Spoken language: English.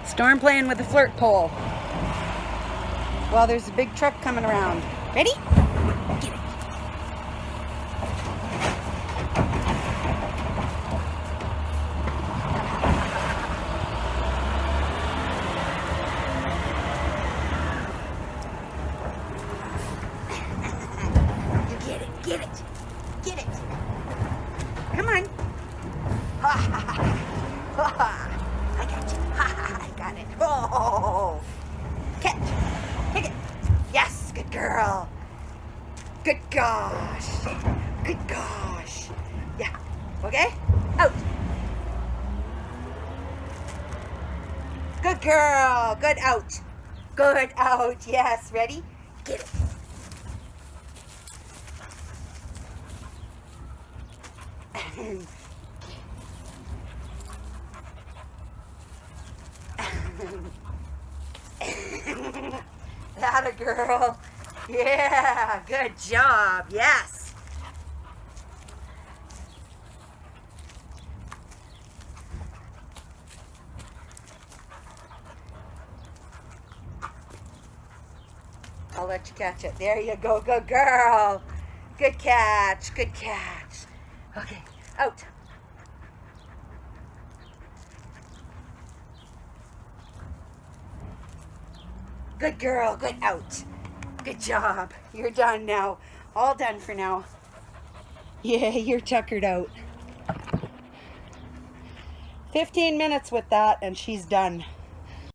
Storm playing with the flirt pole. Well, there's a big truck coming around. Ready? Get it. You get it, get it, get it. Come on. I got you. I got it. Oh, catch. Take it. Yes, good girl. Good gosh. Good gosh. Yeah. Okay. Out. Good girl. Good out. Good out. Yes. Ready? Get it. That a girl. Yeah, good job. Yes. I'll let you catch it. There you go. Good girl. Good catch. Good catch. Okay, out. Good girl, good out. Good job. You're done now. All done for now. Yeah, you're tuckered out. 15 minutes with that and she's done.